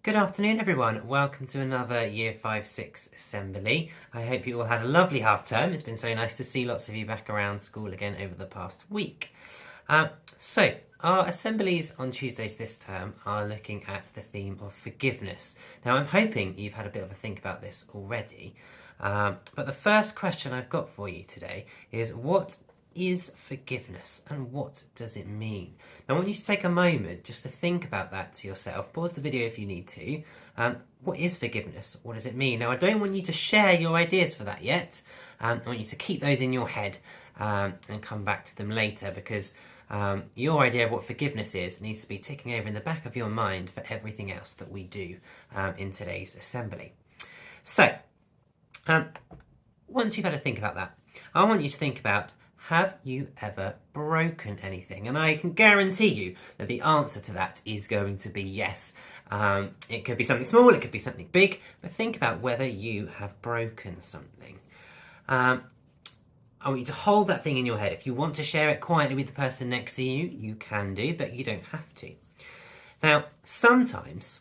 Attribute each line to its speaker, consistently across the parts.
Speaker 1: Good afternoon everyone, welcome to another Year 5-6 assembly. I hope you all had a lovely half term. It's been so nice to see lots of you back around school again over the past week. So our assemblies on Tuesdays this term are looking at the theme of forgiveness. Now I'm hoping you've had a bit of a think about this already, but the first question I've got for you today is what is forgiveness and what does it mean? Now I want you to take a moment just to think about that to yourself. Pause the video if you need to. What is forgiveness? What does it mean? Now I don't want you to share your ideas for that yet. I want you to keep those in your head and come back to them later, because your idea of what forgiveness is needs to be ticking over in the back of your mind for everything else that we do in today's assembly. So, once you've had a think about that, I want you to think about, have you ever broken anything? And I can guarantee you that the answer to that is going to be yes. It could be something small, it could be something big, but think about whether you have broken something. I want you to hold that thing in your head. If you want to share it quietly with the person next to you, you can do, but you don't have to. Now, sometimes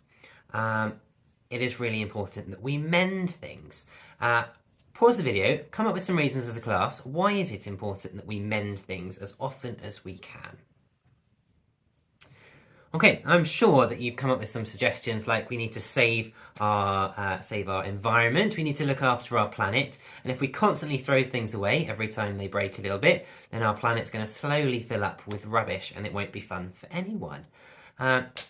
Speaker 1: it is really important that we mend things. Pause the video, come up with some reasons as a class. Why is it important that we mend things as often as we can? Okay, I'm sure that you've come up with some suggestions like we need to save our environment, we need to look after our planet, and if we constantly throw things away every time they break a little bit, then our planet's going to slowly fill up with rubbish and it won't be fun for anyone.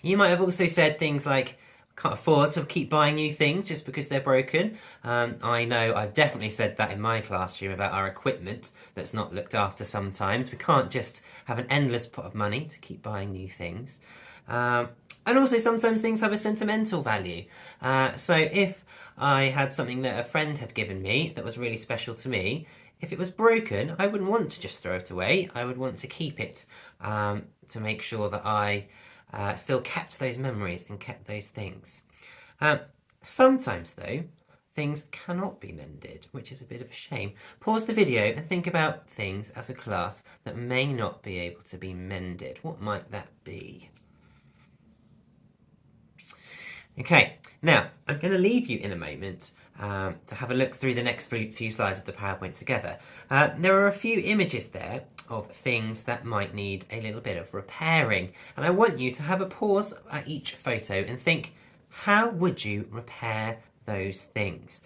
Speaker 1: You might have also said things like, can't afford to keep buying new things just because they're broken. I know I've definitely said that in my classroom about our equipment that's not looked after sometimes. We can't just have an endless pot of money to keep buying new things. And also sometimes things have a sentimental value. So if I had something that a friend had given me that was really special to me, if it was broken, I wouldn't want to just throw it away. I would want to keep it to make sure that I still kept those memories and kept those things. Sometimes though, things cannot be mended, which is a bit of a shame. Pause the video and think about things as a class that may not be able to be mended. What might that be? Okay, now I'm going to leave you in a moment to have a look through the next few slides of the PowerPoint together. There are a few images there of things that might need a little bit of repairing, and I want you to have a pause at each photo and think, how would you repair those things?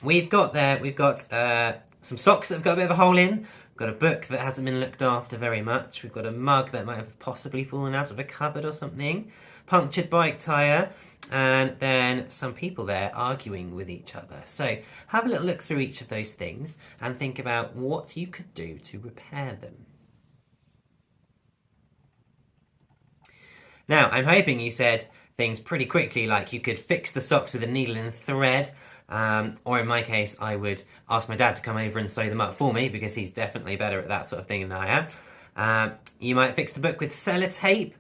Speaker 1: We've got some socks that have got a bit of a hole in. We've got a book that hasn't been looked after very much. We've got a mug that might have possibly fallen out of a cupboard or something. Punctured bike tyre, and then some people there arguing with each other. So have a little look through each of those things and think about what you could do to repair them. Now, I'm hoping you said things pretty quickly, like you could fix the socks with a needle and thread, or in my case, I would ask my dad to come over and sew them up for me, because he's definitely better at that sort of thing than I am. You might fix the book with sellotape.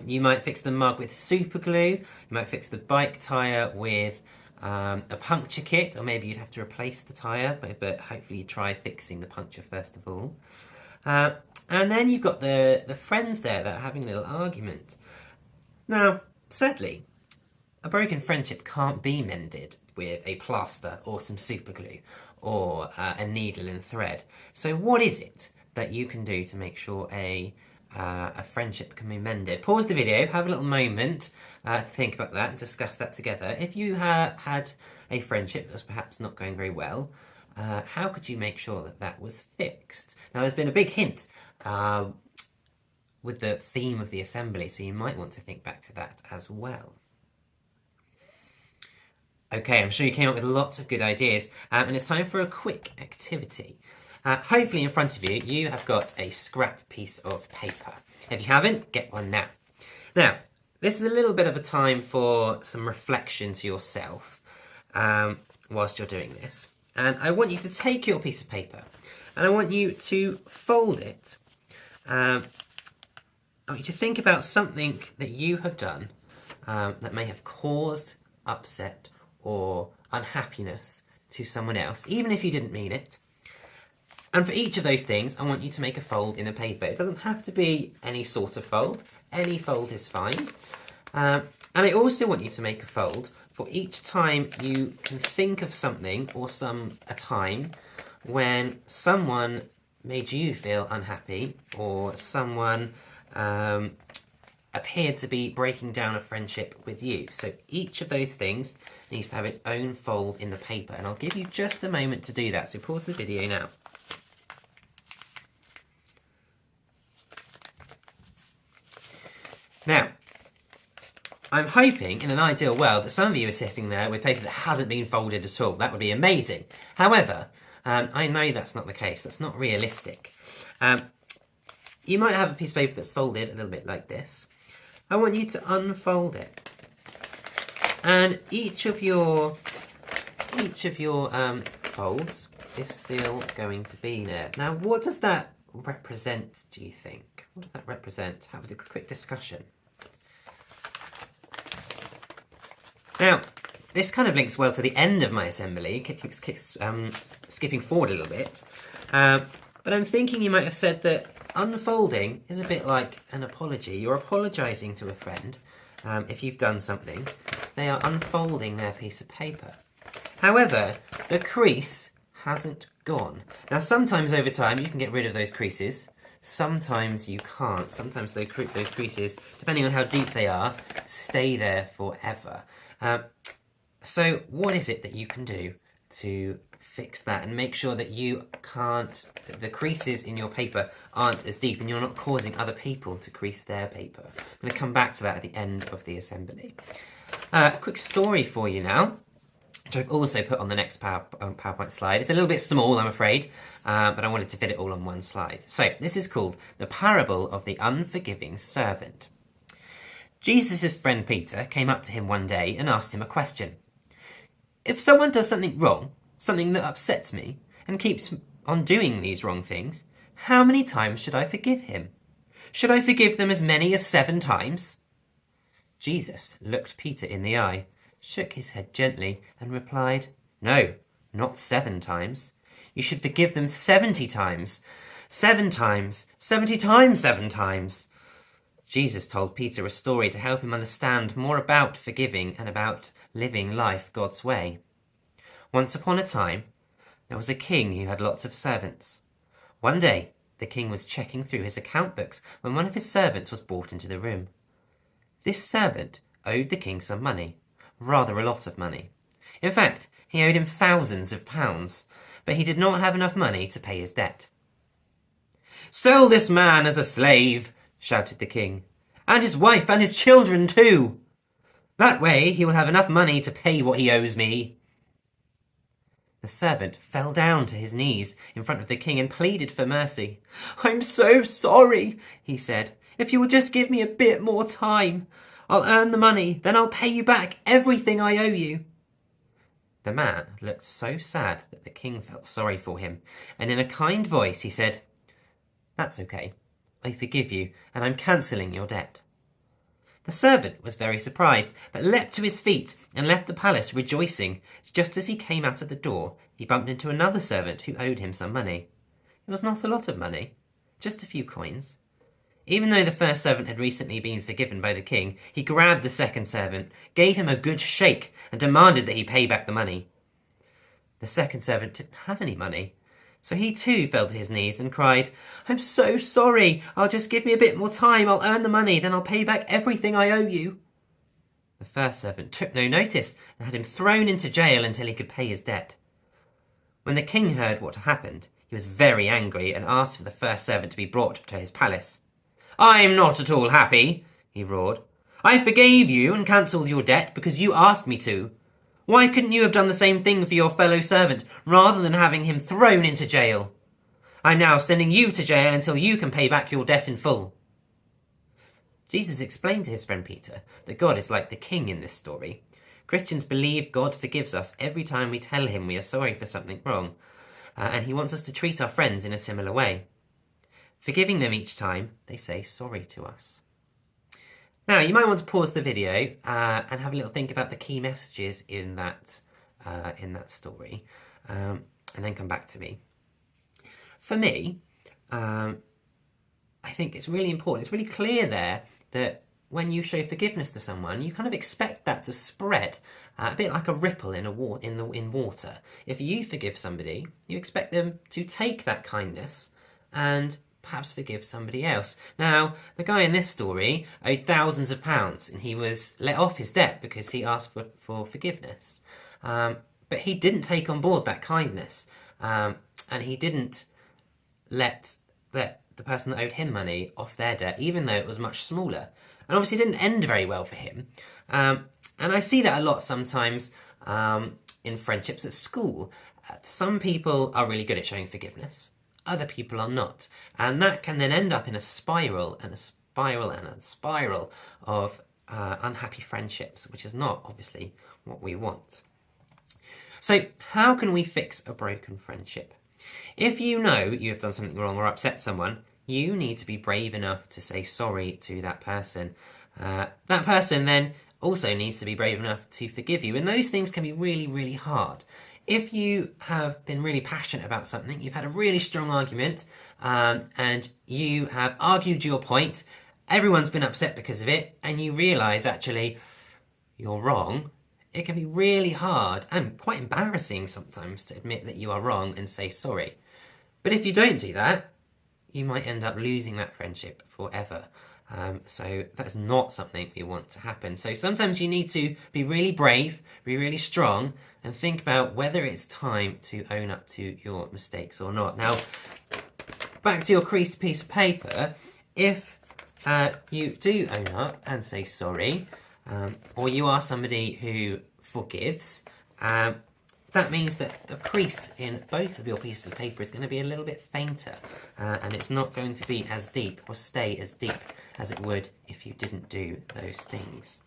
Speaker 1: You might fix the mug with super glue. You might fix the bike tyre with a puncture kit, or maybe you'd have to replace the tyre, but hopefully you try fixing the puncture first of all. And then you've got the friends there that are having a little argument. Now, sadly, a broken friendship can't be mended with a plaster or some super glue or a needle and thread. So what is it that you can do to make sure a friendship can be mended? Pause the video, have a little moment to think about that and discuss that together. If you had a friendship that was perhaps not going very well, how could you make sure that that was fixed? Now there's been a big hint with the theme of the assembly, so you might want to think back to that as well. Okay, I'm sure you came up with lots of good ideas, and it's time for a quick activity. Hopefully in front of you, you have got a scrap piece of paper. If you haven't, get one now. Now, this is a little bit of a time for some reflection to yourself whilst you're doing this. And I want you to take your piece of paper and I want you to fold it. I want you to think about something that you have done that may have caused upset or unhappiness to someone else, even if you didn't mean it. And for each of those things, I want you to make a fold in the paper. It doesn't have to be any sort of fold. Any fold is fine. And And I also want you to make a fold for each time you can think of something or a time when someone made you feel unhappy or someone appeared to be breaking down a friendship with you. So each of those things needs to have its own fold in the paper, and I'll give you just a moment to do that. So pause the video now. Now, I'm hoping, in an ideal world, that some of you are sitting there with paper that hasn't been folded at all. That would be amazing. However, I know that's not the case. That's not realistic. You might have a piece of paper that's folded a little bit like this. I want you to unfold it. And each of your folds is still going to be there. Now, what does that represent, do you think? What does that represent? Have a quick discussion. Now, this kind of links well to the end of my assembly, skipping forward a little bit. But I'm thinking you might have said that unfolding is a bit like an apology. You're apologising to a friend if you've done something. They are unfolding their piece of paper. However, the crease hasn't gone. Now, sometimes over time you can get rid of those creases. Sometimes you can't. Sometimes those creases, depending on how deep they are, stay there forever. So what is it that you can do to fix that and make sure that the creases in your paper aren't as deep and you're not causing other people to crease their paper? I'm going to come back to that at the end of the assembly. A quick story for you now, which I've also put on the next PowerPoint slide. It's a little bit small, I'm afraid, but I wanted to fit it all on one slide. So this is called The Parable of the Unforgiving Servant. Jesus' friend Peter came up to him one day and asked him a question. If someone does something wrong, something that upsets me, and keeps on doing these wrong things, how many times should I forgive him? Should I forgive them as many as 7 times? Jesus looked Peter in the eye, shook his head gently, and replied, No, not 7 times. You should forgive them 70 times. 7 times. 70 times 7 times. Jesus told Peter a story to help him understand more about forgiving and about living life God's way. Once upon a time, there was a king who had lots of servants. One day, the king was checking through his account books when one of his servants was brought into the room. This servant owed the king some money, rather a lot of money. In fact, he owed him thousands of pounds, but he did not have enough money to pay his debt. "Sell this man as a slave," shouted the king, "and his wife and his children too. That way he will have enough money to pay what he owes me." The servant fell down to his knees in front of the king and pleaded for mercy. "I'm so sorry," he said. "If you will just give me a bit more time, I'll earn the money, then I'll pay you back everything I owe you." The man looked so sad that the king felt sorry for him, and in a kind voice he said, "That's okay. I forgive you, and I'm cancelling your debt." The servant was very surprised, but leapt to his feet and left the palace rejoicing. Just as he came out of the door, he bumped into another servant who owed him some money. It was not a lot of money, just a few coins. Even though the first servant had recently been forgiven by the king, he grabbed the second servant, gave him a good shake, and demanded that he pay back the money. The second servant didn't have any money, so he too fell to his knees and cried, "I'm so sorry. I'll just give me a bit more time. I'll earn the money, then I'll pay back everything I owe you." The first servant took no notice and had him thrown into jail until he could pay his debt. When the king heard what had happened, he was very angry and asked for the first servant to be brought to his palace. "I'm not at all happy," he roared. "I forgave you and cancelled your debt because you asked me to. Why couldn't you have done the same thing for your fellow servant rather than having him thrown into jail? I'm now sending you to jail until you can pay back your debt in full." Jesus explained to his friend Peter that God is like the king in this story. Christians believe God forgives us every time we tell him we are sorry for something wrong, and he wants us to treat our friends in a similar way, forgiving them each time they say sorry to us. Now, you might want to pause the video and have a little think about the key messages in that story, and then come back to me. For me, I think it's really important. It's really clear there that when you show forgiveness to someone, you kind of expect that to spread, a bit like a ripple in water. If you forgive somebody, you expect them to take that kindness and perhaps forgive somebody else. Now, the guy in this story owed thousands of pounds, and he was let off his debt because he asked for forgiveness. But he didn't take on board that kindness, and he didn't let the person that owed him money off their debt, even though it was much smaller. And obviously it didn't end very well for him. And I see that a lot sometimes in friendships at school. Some people are really good at showing forgiveness. Other people are not. And that can then end up in a spiral and a spiral and a spiral of unhappy friendships, which is not obviously what we want. So how can we fix a broken friendship? If you know you have done something wrong or upset someone, you need to be brave enough to say sorry to that person. That person then also needs to be brave enough to forgive you. And those things can be really, really hard. If you have been really passionate about something, you've had a really strong argument, and you have argued your point, everyone's been upset because of it, and you realise actually you're wrong, it can be really hard and quite embarrassing sometimes to admit that you are wrong and say sorry. But if you don't do that, you might end up losing that friendship forever. So that's not something we want to happen. So sometimes you need to be really brave, be really strong, and think about whether it's time to own up to your mistakes or not. Now, back to your creased piece of paper, if you do own up and say sorry, or you are somebody who forgives, that means that the crease in both of your pieces of paper is going to be a little bit fainter, and it's not going to be as deep or stay as deep as it would if you didn't do those things.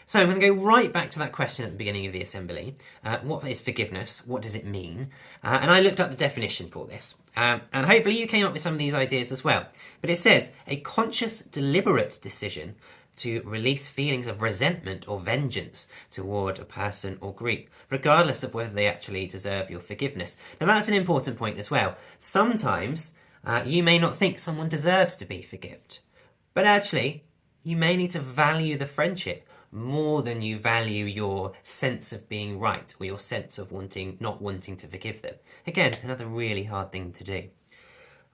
Speaker 1: So I'm going to go right back to that question at the beginning of the assembly. What is forgiveness? What does it mean? And I looked up the definition for this. And hopefully you came up with some of these ideas as well. But it says, a conscious, deliberate decision to release feelings of resentment or vengeance toward a person or group, regardless of whether they actually deserve your forgiveness. Now that's an important point as well. Sometimes you may not think someone deserves to be forgiven, but actually you may need to value the friendship more than you value your sense of being right or your sense of not wanting to forgive them. Again, another really hard thing to do.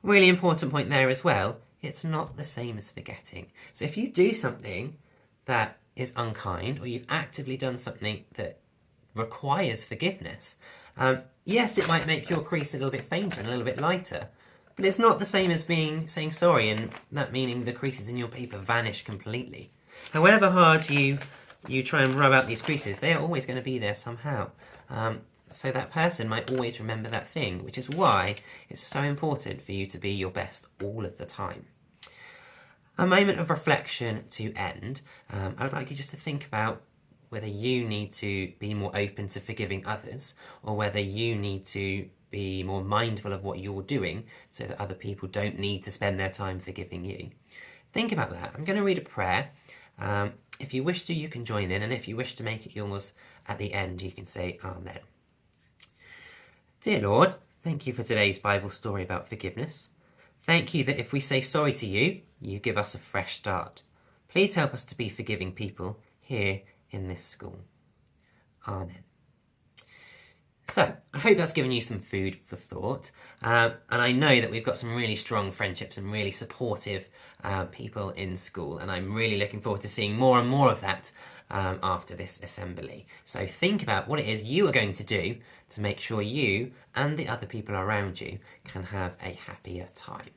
Speaker 1: Really important point there as well, it's not the same as forgetting. So if you do something that is unkind, or you've actively done something that requires forgiveness, yes, it might make your crease a little bit fainter and a little bit lighter, but it's not the same as saying sorry, and that meaning the creases in your paper vanish completely. However hard you try and rub out these creases, they're always going to be there somehow. So that person might always remember that thing, which is why it's so important for you to be your best all of the time. A moment of reflection to end. I would like you just to think about whether you need to be more open to forgiving others, or whether you need to be more mindful of what you're doing so that other people don't need to spend their time forgiving you. Think about that. I'm going to read a prayer. If you wish to, you can join in, and if you wish to make it yours at the end, you can say Amen. Dear Lord, thank you for today's Bible story about forgiveness. Thank you that if we say sorry to you, you give us a fresh start. Please help us to be forgiving people here in this school. Amen. So, I hope that's given you some food for thought. And I know that we've got some really strong friendships and really supportive people in school. And I'm really looking forward to seeing more and more of that after this assembly. So think about what it is you are going to do to make sure you and the other people around you can have a happier time.